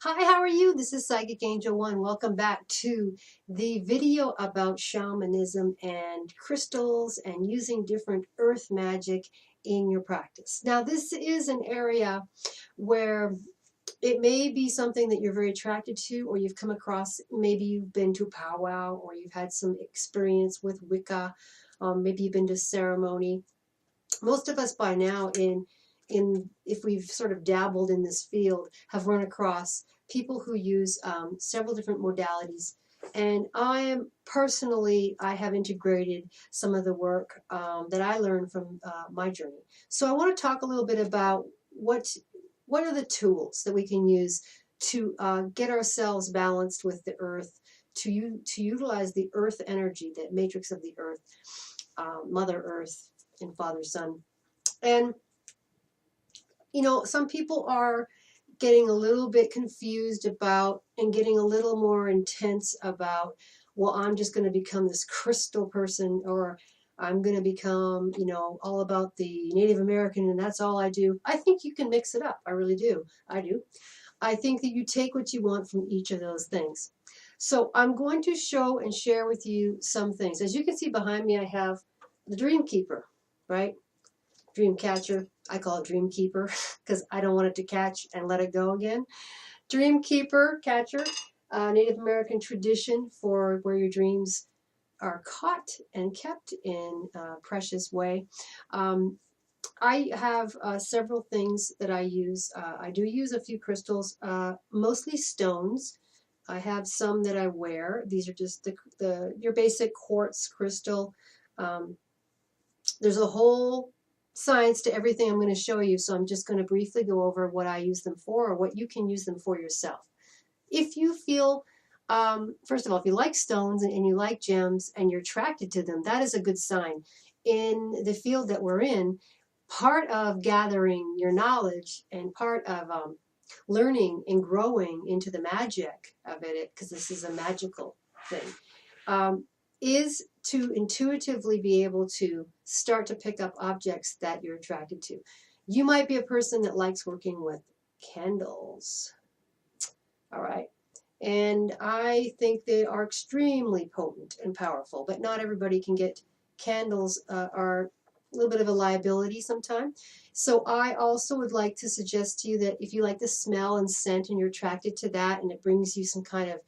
Hi, how are you? This is Psychic Angel One. Welcome back to the video about shamanism and crystals and using different earth magic in your practice. Now, this is an area where it may be something that you're very attracted to, or you've come across. Maybe you've been to a powwow, or you've had some experience with Wicca. Maybe you've been to ceremony. Most of us by now if we've sort of dabbled in this field, have run across people who use several different modalities. And I have integrated some of the work that I learned from my journey. So I want to talk a little bit about what are the tools that we can use to get ourselves balanced with the earth, to utilize the earth energy, that matrix of the earth, Mother Earth and Father Sun. And some people are getting a little bit confused about and getting a little more intense about, well, I'm just going to become this crystal person, or I'm going to become, all about the Native American and that's all I do. I think you can mix it up. I really do. I do. I think that you take what you want from each of those things. So I'm going to show and share with you some things. As you can see behind me, I have the Dream Keeper, right? Dream Catcher. I call it Dream Keeper because I don't want it to catch and let it go again. Dream Keeper, Catcher, Native American tradition for where your dreams are caught and kept in a precious way. I have several things that I use. I do use a few crystals, mostly stones. I have some that I wear. These are just your basic quartz crystal. There's a whole science to everything I'm going to show you, so I'm just going to briefly go over what I use them for, or what you can use them for yourself. If you feel, first of all, if you like stones and you like gems and you're attracted to them, that is a good sign. In the field that we're in, part of gathering your knowledge and part of learning and growing into the magic of it, because this is a magical thing, is to intuitively be able to start to pick up objects that you're attracted to. You might be a person that likes working with candles, all right? And I think they are extremely potent and powerful, but not everybody can get candles. Are a little bit of a liability sometimes. So I also would like to suggest to you that if you like the smell and scent and you're attracted to that, and it brings you some kind of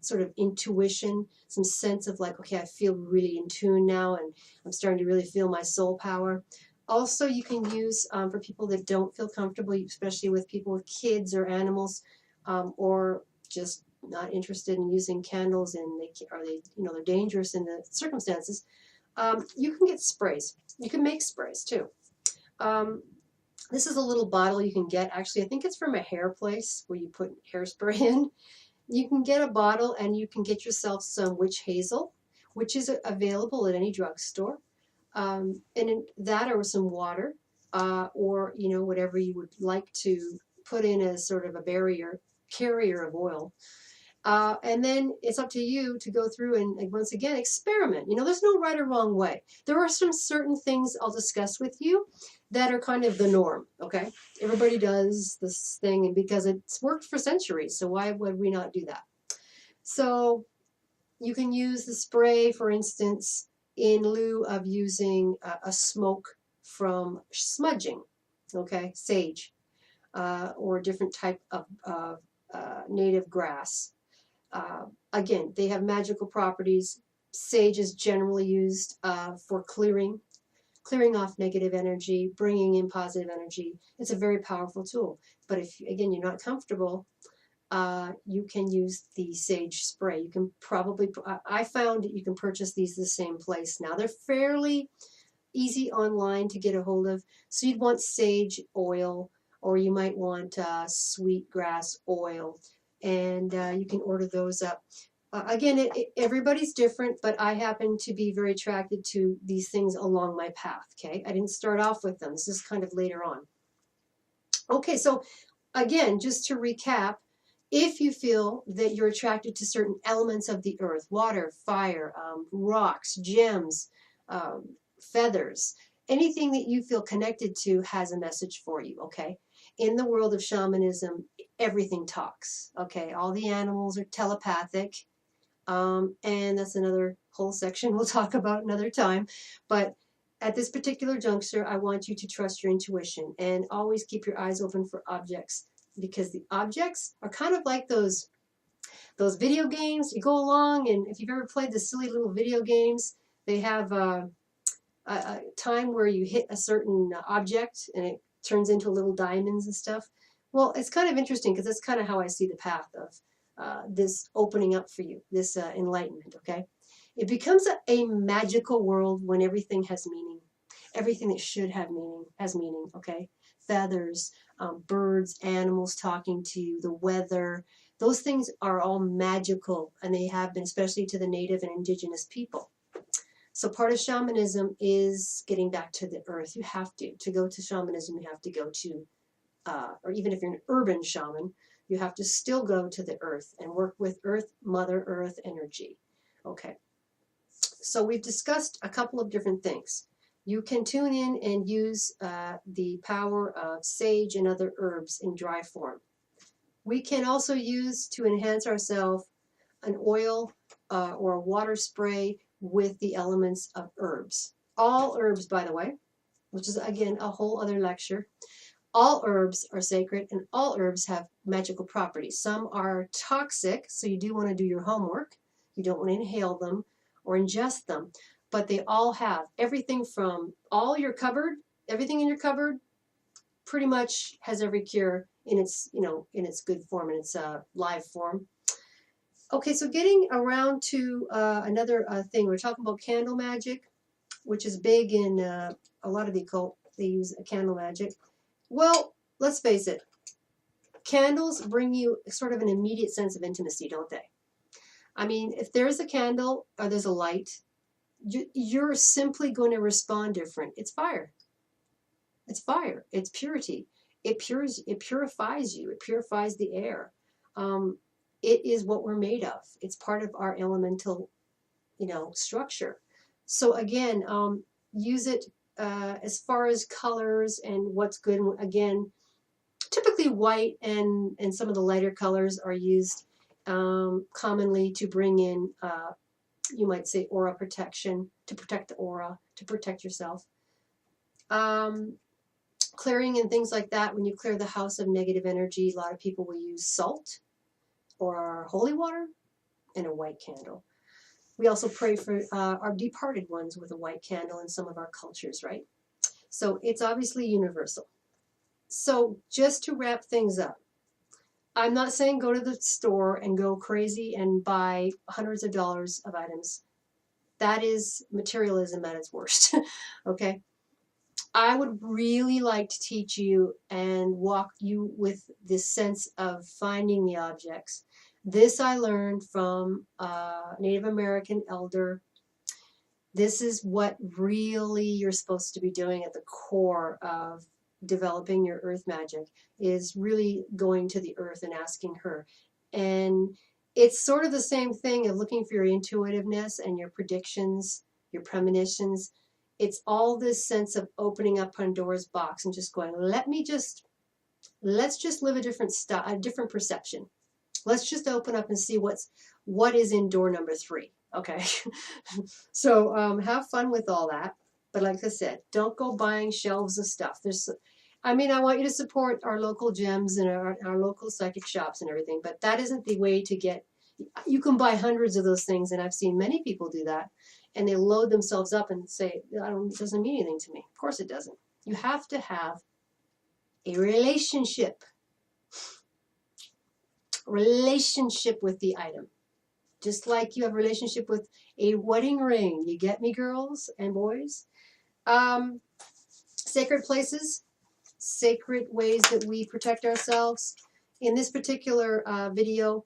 sort of intuition, some sense of like, okay, I feel really in tune now and I'm starting to really feel my soul power. Also, you can use for people that don't feel comfortable, especially with people with kids or animals, or just not interested in using candles, and they're dangerous in the circumstances. You can get sprays. You can make sprays too. This is a little bottle you can get. Actually, I think it's from a hair place where you put hairspray in. You can get a bottle and you can get yourself some witch hazel, which is available at any drugstore. And that, or some water, or whatever you would like to put in as sort of a carrier of oil. And then it's up to you to go through and once again experiment. There's no right or wrong way. There are some certain things I'll discuss with you that are kind of the norm, okay? Everybody does this thing, and because it's worked for centuries, so why would we not do that? So you can use the spray, for instance, in lieu of using a smoke from smudging, okay? Sage, or a different type of native grass. Again, they have magical properties. Sage is generally used for clearing off negative energy, bringing in positive energy. It's a very powerful tool. But if, again, you're not comfortable, you can use the sage spray. You can probably, I found that you can purchase these the same place now. They're fairly easy online to get a hold of. So you'd want sage oil, or you might want sweet grass oil. And you can order those up. Again, everybody's different, but I happen to be very attracted to these things along my path, okay? I didn't start off with them. This is kind of later on. Okay, so again, just to recap, if you feel that you're attracted to certain elements of the earth, water, fire, rocks, gems, feathers, anything that you feel connected to has a message for you, okay? in the world of shamanism, everything talks. Okay, all the animals are telepathic. And that's another whole section we'll talk about another time. But at this particular juncture, I want you to trust your intuition and always keep your eyes open for objects, because the objects are kind of like those video games. You go along, and if you've ever played the silly little video games, they have a time where you hit a certain object and it turns into little diamonds and stuff. Well, it's kind of interesting because that's kind of how I see the path of this opening up for you, this enlightenment, okay? It becomes a magical world when everything has meaning. Everything that should have meaning has meaning, okay? Feathers, birds, animals talking to you, the weather, those things are all magical, and they have been, especially to the native and indigenous people. So part of shamanism is getting back to the earth. You have to go to shamanism, you have to go to, or even if you're an urban shaman, you have to still go to the earth and work with earth, Mother Earth energy. Okay. So we've discussed a couple of different things. You can tune in and use the power of sage and other herbs in dry form. We can also use, to enhance ourselves, an oil or a water spray with the elements of herbs. All herbs, by the way, which is again a whole other lecture. All herbs are sacred, and all herbs have magical properties. Some are toxic, so you do want to do your homework. You don't want to inhale them or ingest them, but they all have everything from all your cupboard, everything in your cupboard pretty much has every cure in its, in its good form, in its live form. Okay, so getting around to another thing, we're talking about candle magic, which is big in a lot of the occult. They use candle magic. Well, let's face it, candles bring you sort of an immediate sense of intimacy, don't they? I mean, if there's a candle or there's a light, you're simply going to respond different. It's fire. It's fire. It's purity. It purifies you. It purifies the air. It is what we're made of. It's part of our elemental, structure. So again, use it as far as colors and what's good. Again, typically white and some of the lighter colors are used commonly to bring in, you might say, aura protection, to protect the aura, to protect yourself. Clearing and things like that, when you clear the house of negative energy, a lot of people will use salt or holy water and a white candle. We also pray for our departed ones with a white candle in some of our cultures, right? So it's obviously universal. So just to wrap things up, I'm not saying go to the store and go crazy and buy hundreds of dollars of items. That is materialism at its worst, okay? I would really like to teach you and walk you with this sense of finding the objects. This I learned from a Native American elder. This is what really you're supposed to be doing at the core of developing your earth magic, is really going to the earth and asking her. And it's sort of the same thing of looking for your intuitiveness and your predictions, your premonitions. It's all this sense of opening up Pandora's box and just going, let's just live a different perception. Let's just open up and see what is in door number 3. Okay. So have fun with all that. But like I said, don't go buying shelves of stuff. I want you to support our local gems and our local psychic shops and everything, but that isn't the way to get. You can buy hundreds of those things, and I've seen many people do that, and they load themselves up and say, it doesn't mean anything to me. Of course it doesn't. You have to have a relationship with the item. Just like you have a relationship with a wedding ring. You get me, girls and boys? Sacred places, sacred ways that we protect ourselves. In this particular video,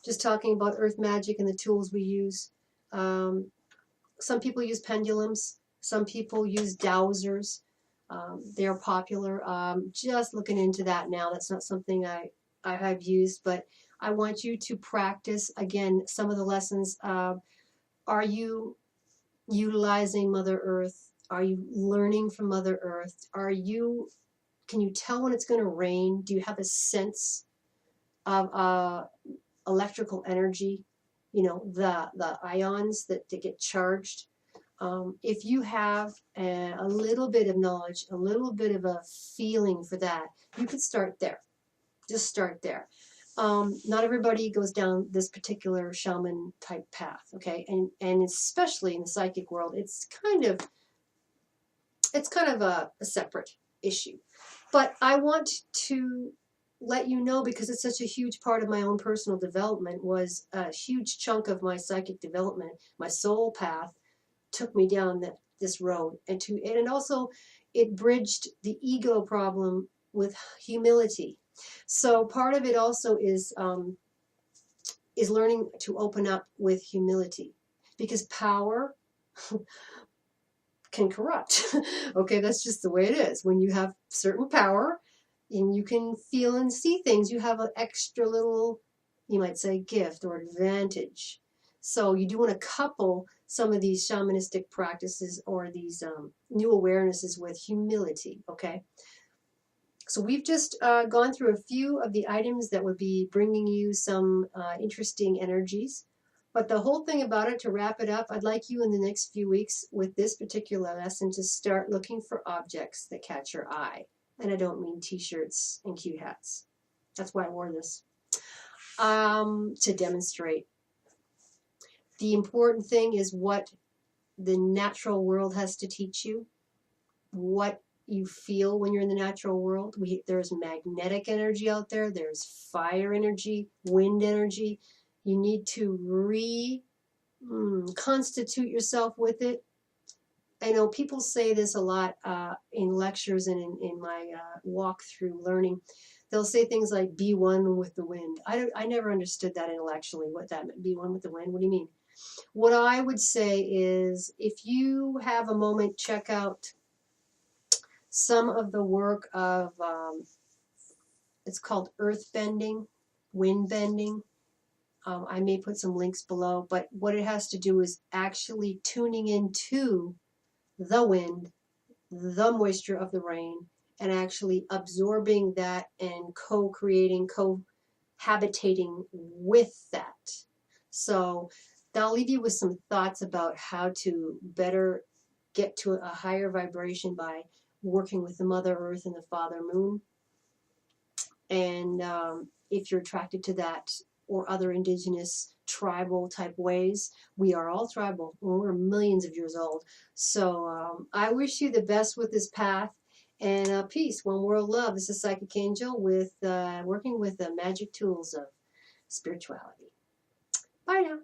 just talking about earth magic and the tools we use. Some people use pendulums. Some people use dowsers. They're popular. Just looking into that now. That's not something I have used, but I want you to practice, again, some of the lessons. Are you utilizing Mother Earth? Are you learning from Mother Earth? Can you tell when it's going to rain? Do you have a sense of electrical energy? You know, the ions that get charged. If you have a little bit of knowledge, a little bit of a feeling for that, you could start there. Just start there. Not everybody goes down this particular shaman type path, okay? And especially in the psychic world, it's kind of a separate issue. But I want to let you know, because it's such a huge part of my own personal development, was a huge chunk of my psychic development, my soul path took me down this road, and also it bridged the ego problem with humility. So part of it also is learning to open up with humility, because power can corrupt. Okay, that's just the way it is. When you have certain power and you can feel and see things, you have an extra little, you might say, gift or advantage. So you do want to couple some of these shamanistic practices or these new awarenesses with humility, okay? So we've just gone through a few of the items that would be bringing you some interesting energies. But the whole thing about it, to wrap it up, I'd like you in the next few weeks with this particular lesson to start looking for objects that catch your eye. And I don't mean t-shirts and cute hats. That's why I wore this. To demonstrate. The important thing is what the natural world has to teach you, what you feel when you're in the natural world. There's magnetic energy out there, there's fire energy, wind energy. You need to constitute yourself with it. I know people say this a lot in lectures and in my walk through learning. They'll say things like, be one with the wind. I never understood that intellectually, what that meant, be one with the wind. What do you mean? What I would say is, if you have a moment, check out some of the work of, it's called earth bending, wind bending. I may put some links below, but what it has to do is actually tuning into the wind, the moisture of the rain, and actually absorbing that and co-creating, cohabitating with that. So that'll leave you with some thoughts about how to better get to a higher vibration by working with the Mother Earth and the Father Moon. And if you're attracted to that or other indigenous tribal type ways, we are all tribal. We're millions of years old. So I wish you the best with this path, and peace, one world, love. This is Psychic Angel with working with the magic tools of spirituality. Bye now.